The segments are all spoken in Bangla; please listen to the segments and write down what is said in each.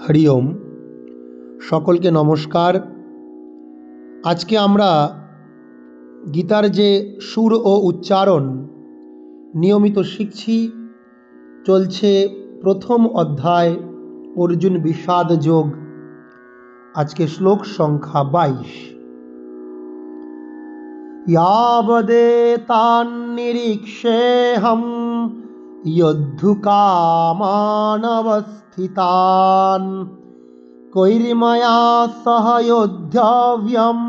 হরি ওম। সকলকে নমস্কার। আজকে আমরা গীতার যে সুর ও উচ্চারণ নিয়মিত শিখছি, চলছে প্রথম অধ্যায় অর্জুন বিষাদ যোগ। আজকে শ্লোক সংখ্যা 22। यावदेतान्निरीक्षेऽहं योद्धुकामानवस्थितान् कैर्मया सह योद्धव्यम्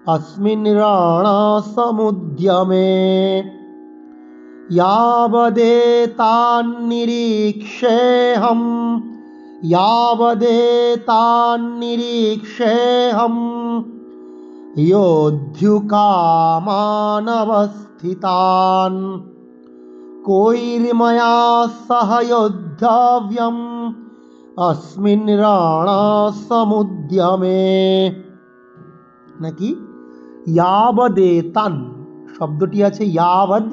अस्मिन् रणसमुद्यमे। यावदेतान्निरीक्षेऽहं योद्धुकामानवस्थितान् कैर्मया सह योद्धव्यम् अस्मिन् रणसमुद्यमे। নাকি ইয়াবদেতান শব্দটি আছে ইয়াবদ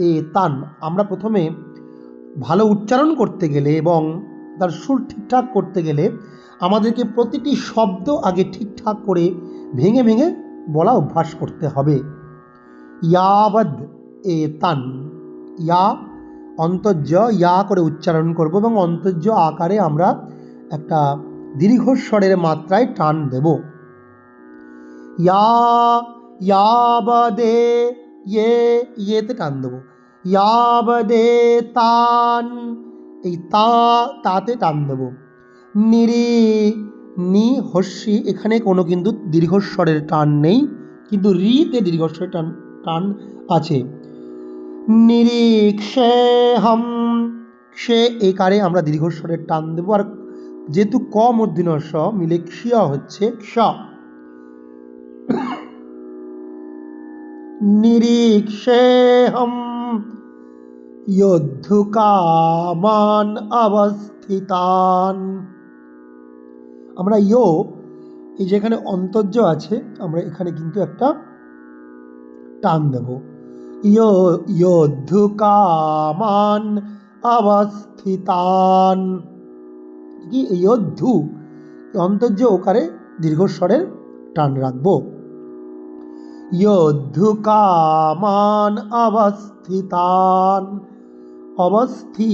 এতান। আমরা প্রথমে ভালো উচ্চারণ করতে গেলে এবং তার সুর ঠিকঠাক করতে গেলে আমাদেরকে প্রতিটি শব্দ আগে ঠিকঠাক করে ভেঙে ভেঙে বলা অভ্যাস করতে হবে। ইয়াবদ এতান, ইয়া অন্তর্য ইয়া করে উচ্চারণ করব এবং অন্তর্য আকারে আমরা একটা দীর্ঘস্বরের মাত্রায় টান দেব। ইয়াবদে ইয়েতে টান দেবো। ইয়াবদে তান, এই তাতে টান দেবো। নি হস্যি, এখানে কোনো কিন্তু দীর্ঘস্বরের টান নেই, কিন্তু রিতে দীর্ঘস্বরের টান আছে। নিরীক্ষেহম, সে একারে আমরা দীর্ঘস্বরের টান দেবো। আর যেহেতু ক মূর্ধন্য স মিলে ক্ষিয়া হচ্ছে ক্ষ। নিরীক্ষেহম যোদ্ধুকামান অবস্থিতান। আমরা এই যেখানে অন্তর্য আছে আমরা এখানে কিন্তু একটা টান দেব। যোদ্ধুকামান অবস্থিতান, কি যোদ্ধু অন্তর্য ওকারে দীর্ঘস্বরের টান রাখবো। যোদ্ধুকামান অবস্থিতান, অবস্থি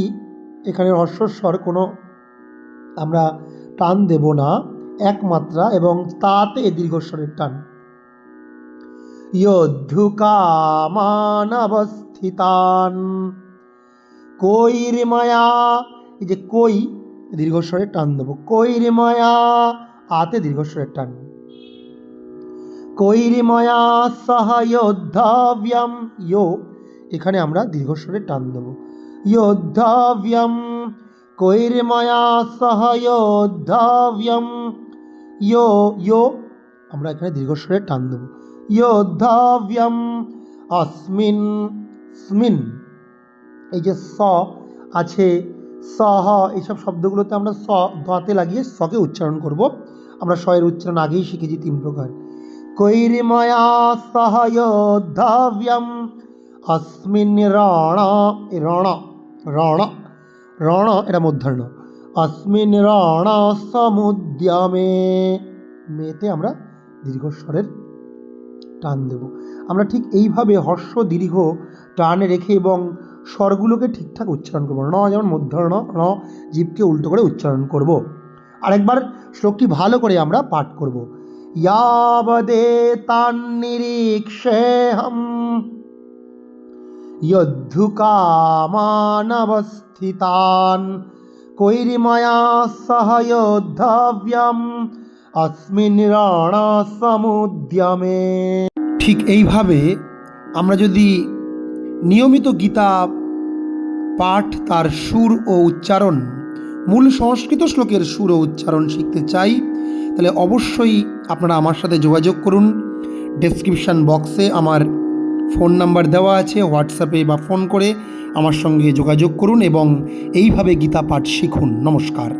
এখানে হ্রস্বস্বর কোনো আমরা টান দেব না, একমাত্রা, এবং তাতে দীর্ঘস্বরের টান। যোদ্ধুকামান অবস্থিতান কৈর্ময়া, এই যে কই দীর্ঘস্বরের টান দেবো। কৈর্ময়া আতে দীর্ঘস্বরের টান। কৈর্ময়া সহ যোদ্ধব্যম, এখানে আমরা দীর্ঘস্বরের টান দেব। যোদ্ধব্যম কৈর্ময়া সহ যোদ্ধব্যম, আমরা এখানে দীর্ঘস্বরের টান দেব। যোদ্ধব্যম अस्मिन्, স্মিন, এই যে স আছে সহ, এইসব শব্দগুলোতে আমরা স দাঁতে লাগিয়ে সকে উচ্চারণ করব। আমরা স এর উচ্চারণ আগেই শিখেছি 3 প্রকার। কৈর্ময়া সহ যোদ্ধব্যম अस्मिन् রণ এটা মূর্ধন্য। अस्मिन् रणसमुद्यमे, মেতে আমরা দীর্ঘস্বরের টান দেব। আমরা ঠিক এইভাবে হর্ষ দীর্ঘ টান রেখে এবং স্বরগুলোকে ঠিকঠাক উচ্চারণ করবো। যেমন মূর্ধন্য জীবকে উল্টো করে উচ্চারণ করব। আরেকবার শ্লোকটি ভালো করে আমরা পাঠ করব। यावदेतान्निरीक्षेऽहं योद्धुकामान अवस्थितान् कैर्मया सह योद्धव्यम् अस्मिन् रणसमुद्यमे। ঠিক এইভাবে আমরা যদি নিয়মিত গীতা পাঠ, তার সুর ও উচ্চারণ, মূল সংস্কৃত শ্লোকের সুর ও উচ্চারণ শিখতে চাই, তাহলে অবশ্যই আপনারা আমার সাথে যোগাযোগ করুন। ডেসক্রিপশান বক্সে আমার ফোন নাম্বার দেওয়া আছে, হোয়াটসঅ্যাপে বা ফোন করে আমার সঙ্গে যোগাযোগ করুন এবং এইভাবে গীতা পাঠ শিখুন। নমস্কার।